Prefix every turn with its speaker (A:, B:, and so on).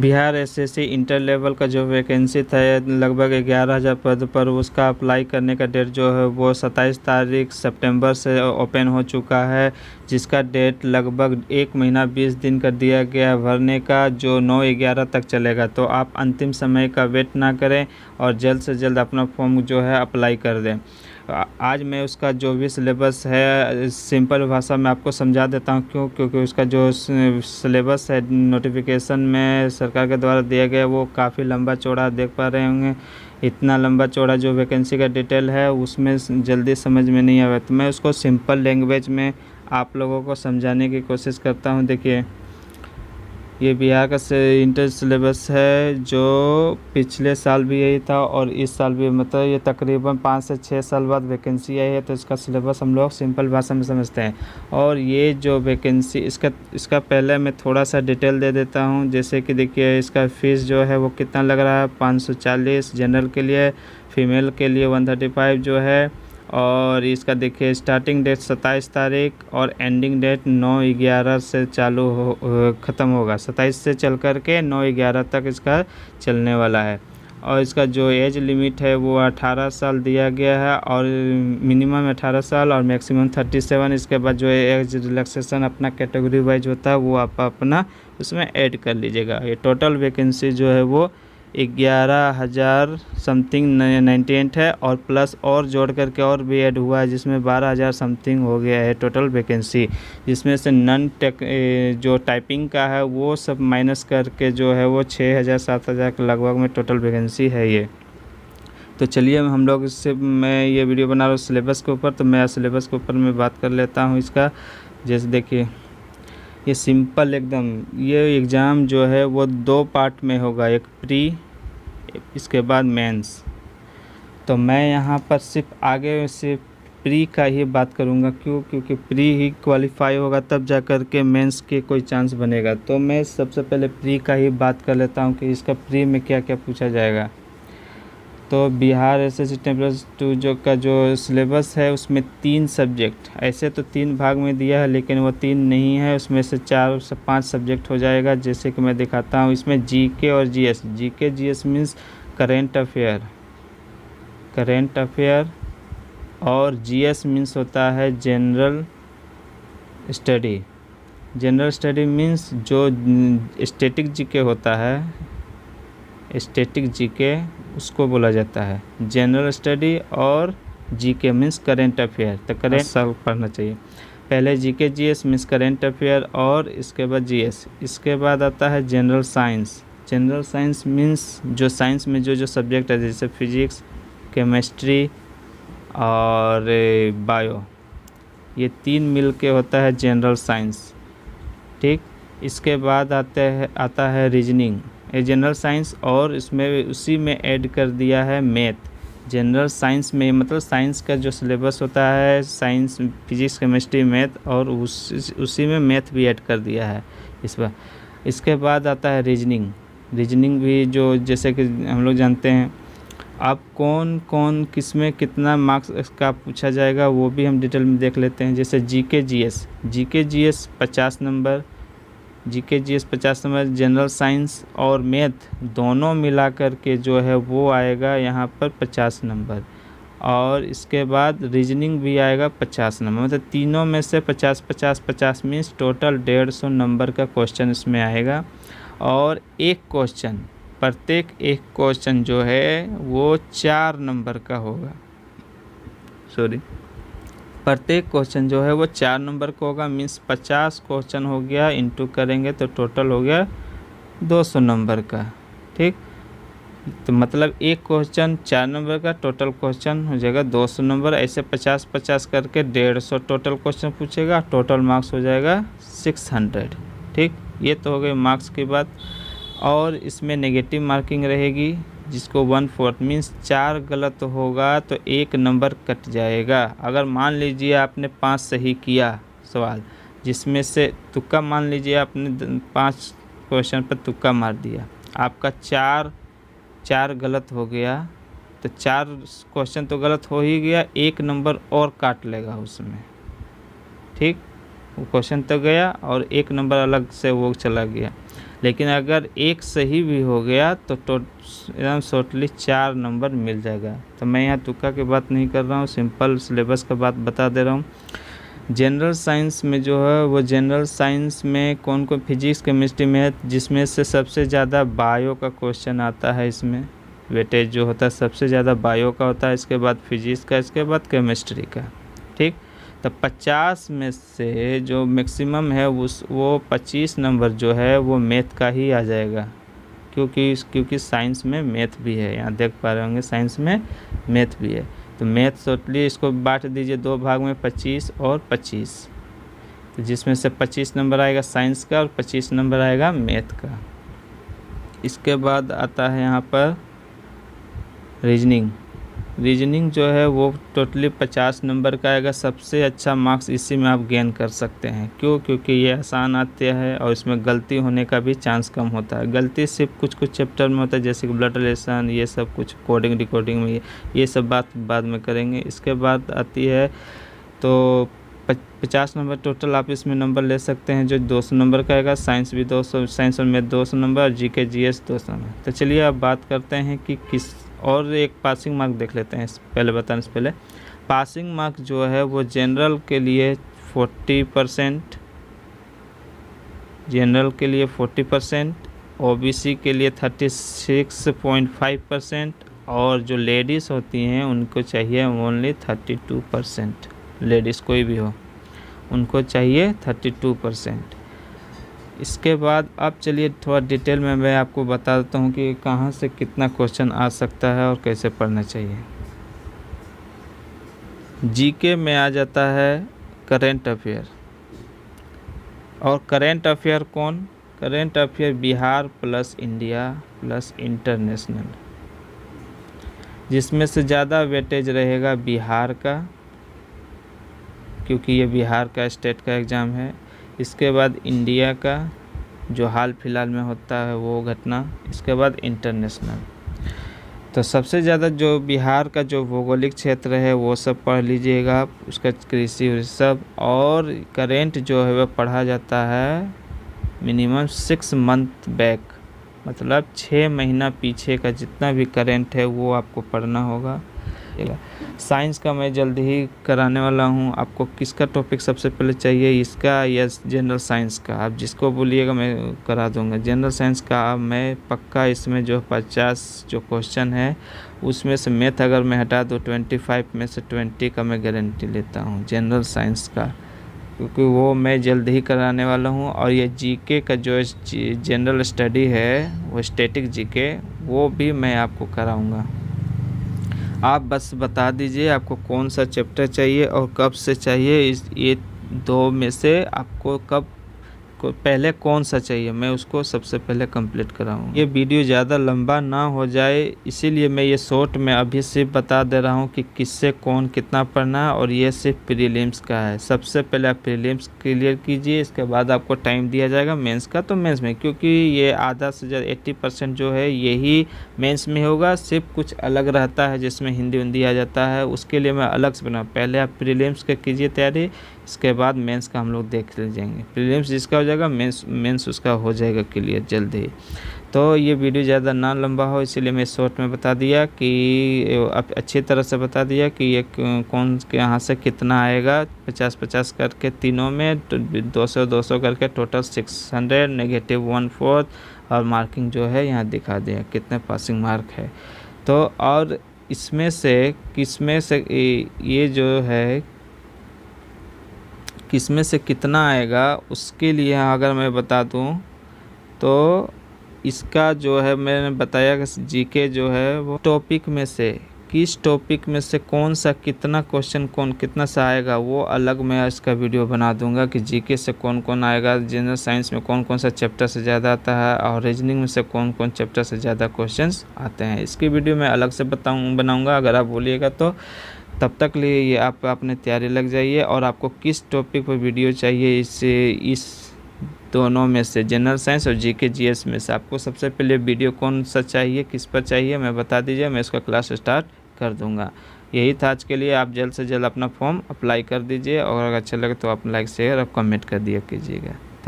A: Bihar SSC inter level का जो vacancy था लगभग 11,000 पद पर, उसका अप्लाई करने का डेट जो है वो 27 तारीख सितंबर से ओपन हो चुका है, जिसका डेट लगभग 1 महीना 20 दिन का दिया गया भरने का, जो 9/11 तक चलेगा। तो आप अंतिम समय का वेट ना करें और जल्द से जल्द अपना फॉर्म जो है अप्लाई कर दें। आज मैं उसका जो भी सिलेबस है सिंपल भाषा में आपको समझा देता हूँ। क्योंकि उसका जो सिलेबस है नोटिफिकेशन में सरकार के द्वारा दिया गया वो काफ़ी लंबा चौड़ा देख पा रहे होंगे। इतना लंबा चौड़ा जो वैकेंसी का डिटेल है उसमें जल्दी समझ में नहीं आया, तो मैं उसको सिंपल लैंग्वेज में आप लोगों को समझाने की कोशिश करता हूँ। देखिए, ये बिहार का इंटर सिलेबस है, जो पिछले साल भी यही था और इस साल भी, मतलब ये तकरीबन 5 से 6 साल बाद वैकेंसी आई है, तो इसका सिलेबस हम लोग सिंपल भाषा में समझते हैं। और ये जो वैकेंसी इसका पहले मैं थोड़ा सा डिटेल दे देता हूँ। जैसे कि देखिए, इसका फ़ीस जो है वो कितना लग रहा है, 540 जनरल के लिए, फीमेल के लिए 135 जो है। और इसका देखिए स्टार्टिंग डेट 27 तारीख और एंडिंग डेट 9/11 से चालू ख़त्म होगा। 27 से चल कर के 9/11 तक इसका चलने वाला है। और इसका जो एज लिमिट है वो 18 साल दिया गया है, और मिनिमम 18 साल और मैक्सिमम 37। इसके बाद जो एज रिलैक्सेशन अपना कैटेगरी वाइज होता है वो आप अपना उसमें ऐड कर लीजिएगा। ये टोटल वैकेंसी जो है वो 11,000 समथिंग 98 है, और प्लस और जोड़ करके और भी ऐड हुआ है, जिसमें 12,000 समथिंग हो गया है टोटल वैकेंसी। जिसमें से नन टेक जो टाइपिंग का है वो सब माइनस करके जो है वो 6,000 7,000 के लगभग में टोटल वैकेंसी है ये। तो चलिए हम लोग इससे, मैं ये वीडियो बना रहा हूँ सिलेबस के ऊपर, तो मैं सिलेबस के ऊपर मैं बात कर लेता हूँ इसका। जैसे देखिए, ये सिंपल एकदम, ये एग्ज़ाम जो है वो 2 पार्ट में होगा, एक प्री, इसके बाद मेंस। तो मैं यहाँ पर सिर्फ प्री का ही बात करूँगा। क्योंकि प्री ही क्वालिफाई होगा तब जा कर के मेंस के कोई चांस बनेगा। तो मैं सबसे पहले प्री का ही बात कर लेता हूँ कि इसका प्री में क्या क्या पूछा जाएगा। तो बिहार एसएससी 10+2 जो सिलेबस है उसमें 3 सब्जेक्ट, ऐसे तो 3 भाग में दिया है लेकिन वो 3 नहीं है, उसमें से 4 से 5 सब्जेक्ट हो जाएगा। जैसे कि मैं दिखाता हूँ, इसमें जीके और GS. GK GS means current affair, और जीएस मीन्स होता है जनरल स्टडी मीन्स जो स्टैटिक जीके होता है, स्टैटिक जीके उसको बोला जाता है जनरल स्टडी। और जीके मीन्स करेंट अफेयर। तो करेंट सब पढ़ना चाहिए। पहले GK GS means current affair, और इसके बाद जीएस। इसके बाद आता है जनरल साइंस मीन्स जो साइंस में जो सब्जेक्ट है, जैसे फिजिक्स, केमिस्ट्री और बायो, ये 3 मिल के होता है जनरल साइंस। ठीक, इसके बाद आता है रीजनिंग, जनरल साइंस, और इसमें उसी में ऐड कर दिया है मैथ। जनरल साइंस में मतलब साइंस का जो सिलेबस होता है, साइंस, फिजिक्स, केमिस्ट्री, मैथ, और उसी में मैथ भी ऐड कर दिया है इस बार। इसके बाद आता है रीजनिंग भी, जो जैसे कि हम लोग जानते हैं। अब कौन किस में कितना मार्क्स का पूछा जाएगा वो भी हम डिटेल में देख लेते हैं। जैसे GK GS 50 number, general science और मैथ दोनों मिलाकर के जो है वो आएगा यहाँ पर 50 नंबर। और इसके बाद रीजनिंग भी आएगा 50 नंबर, मतलब तीनों में से 50 मीन्स टोटल 150 नंबर का क्वेश्चन इसमें आएगा। और प्रत्येक एक क्वेश्चन जो है वो 4 नंबर का होगा। प्रत्येक क्वेश्चन जो है वो 4 नंबर का होगा, मीन्स 50 क्वेश्चन हो गया, इंटू करेंगे तो टोटल हो गया 200 नंबर का। ठीक, तो मतलब एक क्वेश्चन 4 नंबर का, टोटल क्वेश्चन हो जाएगा 200 नंबर। ऐसे 50 करके 150 टोटल क्वेश्चन पूछेगा, टोटल मार्क्स हो जाएगा 600। ठीक, ये तो हो गई मार्क्स की बात। और इसमें नेगेटिव मार्किंग रहेगी, जिसको 1/4 मीन्स 4 गलत होगा तो 1 नंबर कट जाएगा। अगर मान लीजिए आपने 5 सही किया सवाल, जिसमें से तुक्का, मान लीजिए आपने 5 क्वेश्चन पर तुक्का मार दिया, आपका 4 गलत हो गया, तो 4 क्वेश्चन तो गलत हो ही गया, 1 नंबर और काट लेगा उसमें। ठीक, वो क्वेश्चन तो गया और 1 नंबर अलग से वो चला गया। लेकिन अगर एक सही भी हो गया तो एकदम टोटली 4 नंबर मिल जाएगा। तो मैं यहाँ तुक्का की बात नहीं कर रहा हूँ, सिंपल सिलेबस का बात बता दे रहा हूँ। जनरल साइंस में जो है वो जनरल साइंस में कौन कौन, फिजिक्स केमिस्ट्री मैथ, जिसमें से सबसे ज़्यादा बायो का क्वेश्चन आता है। इसमें वेटेज जो होता है सबसे ज़्यादा बायो का होता है, इसके बाद फिजिक्स का, इसके बाद केमिस्ट्री का। ठीक, तो 50 में से जो मैक्सिमम है वो 25 नंबर जो है वो मैथ का ही आ जाएगा, क्योंकि साइंस में मैथ भी है। यहाँ देख पा रहे होंगे साइंस में मैथ भी है। तो मैथ टोटली इसको बांट दीजिए 2 भाग में, 25 और 25, तो जिसमें से 25 नंबर आएगा साइंस का और 25 नंबर आएगा मैथ का। इसके बाद आता है यहाँ पर रीजनिंग जो है वो टोटली 50 नंबर का आएगा। सबसे अच्छा मार्क्स इसी में आप गेन कर सकते हैं। क्योंकि ये आसान आते हैं और इसमें गलती होने का भी चांस कम होता है। गलती सिर्फ कुछ चैप्टर में होता है, जैसे कि ब्लड रिलेशन, ये सब कुछ कोडिंग डिकोडिंग में, ये सब बात बाद में करेंगे। इसके बाद आती है तो 50 नंबर टोटल आप इसमें नंबर ले सकते हैं, जो 200 नंबर का आएगा। साइंस भी 200, साइंस और मैथ 200 नंबर, और जीके जीएस 200 नंबर। तो चलिए अब बात करते हैं कि किस, और एक पासिंग मार्क देख लेते हैं। पहले बताने से पहले पासिंग मार्क जो है वो जनरल के लिए 40%, जनरल के लिए 40%, ओबीसी के लिए 36.5%, और जो लेडीज़ होती हैं उनको चाहिए ओनली 32%। लेडीज़ कोई भी हो उनको चाहिए 32%। इसके बाद अब चलिए थोड़ा डिटेल में मैं आपको बता देता हूँ कि कहाँ से कितना क्वेश्चन आ सकता है और कैसे पढ़ना चाहिए। जीके में आ जाता है करेंट अफेयर, और करेंट अफेयर कौन, current affair Bihar plus India plus international, जिसमें से ज़्यादा वेटेज रहेगा बिहार का, क्योंकि ये बिहार का स्टेट का एग्ज़ाम है। इसके बाद इंडिया का, जो हाल फिलहाल में होता है वो घटना। इसके बाद इंटरनेशनल। तो सबसे ज़्यादा जो बिहार का जो भौगोलिक क्षेत्र है वो सब पढ़ लीजिएगा, उसका कृषि सब। और करेंट जो है वह पढ़ा जाता है मिनिमम 6 मंथ बैक, मतलब 6 महीना पीछे का जितना भी करेंट है वो आपको पढ़ना होगा। साइंस का मैं जल्दी ही कराने वाला हूँ। आपको किसका टॉपिक सबसे पहले चाहिए, इसका या जनरल साइंस का? आप जिसको बोलिएगा मैं करा दूँगा। जनरल साइंस का मैं पक्का इसमें जो 50 जो क्वेश्चन है उसमें से मैथ अगर मैं हटा दूँ 25 में से 20 का मैं गारंटी लेता हूँ जनरल साइंस का, क्योंकि वो मैं जल्द ही कराने वाला हूँ। और ये जीके का जो जनरल स्टडी है वो स्टैटिक जीके, वो भी मैं आपको कराऊँगा। आप बस बता दीजिए आपको कौन सा चैप्टर चाहिए और कब से चाहिए। ये 2 में से आपको कब पहले कौन सा चाहिए, मैं उसको सबसे पहले कंप्लीट कराऊँ। ये वीडियो ज़्यादा लंबा ना हो जाए इसीलिए मैं ये शॉर्ट में अभी सिर्फ बता दे रहा हूँ कि किससे कौन कितना पढ़ना है। और ये सिर्फ प्रीलिम्स का है। सबसे पहले आप प्रीलिम्स क्लियर कीजिए, इसके बाद आपको टाइम दिया जाएगा मेंस का। तो मेंस में क्योंकि ये आधा से ज़्यादा 80% जो है यही मेंस में होगा, सिर्फ कुछ अलग रहता है जिसमें हिंदी हिंदी आ जाता है, उसके लिए मैं अलग से बना। पहले आप प्रीलिम्स का कीजिए तैयारी, इसके बाद मेंस का हम लोग देख लीजिएंगे। प्रीलिम्स जिसका हो जाएगा मेंस उसका हो जाएगा क्लियर जल्द ही। तो ये वीडियो ज़्यादा ना लंबा हो इसीलिए मैं शॉर्ट में बता दिया कि अच्छी तरह से बता दिया कि ये कौन यहाँ से कितना आएगा। 50-50 करके तीनों में 200-200 करके टोटल 600, -1/4, और मार्किंग जो है यहाँ दिखा दिया कितने पासिंग मार्क है। तो और इसमें से ये जो है किसमें से कितना आएगा उसके लिए अगर मैं बता दूं तो इसका जो है मैंने बताया कि जीके जो है वो टॉपिक में से किस टॉपिक में से कौन सा कितना क्वेश्चन कितना सा आएगा वो अलग मैं इसका वीडियो बना दूंगा कि जीके से कौन कौन आएगा, जनरल साइंस में कौन कौन सा चैप्टर से ज़्यादा आता है, और रीजनिंग में से कौन कौन चैप्टर से ज़्यादा क्वेश्चंस आते हैं। इसकी वीडियो मैं अलग से बनाऊँगा अगर आप बोलिएगा तो। तब तक लिए ये आप अपने तैयारी लग जाइए। और आपको किस टॉपिक पर वीडियो चाहिए इस दोनों में से, जनरल साइंस और जीके जीएस में से आपको सबसे पहले वीडियो कौन सा चाहिए, किस पर चाहिए मैं बता दीजिए, मैं इसका क्लास स्टार्ट कर दूंगा। यही था आज के लिए। आप जल्द से जल्द अपना फॉर्म अप्लाई कर दीजिए और अगर अच्छा लगे तो आप लाइक शेयर और कमेंट कर दिया कीजिएगा।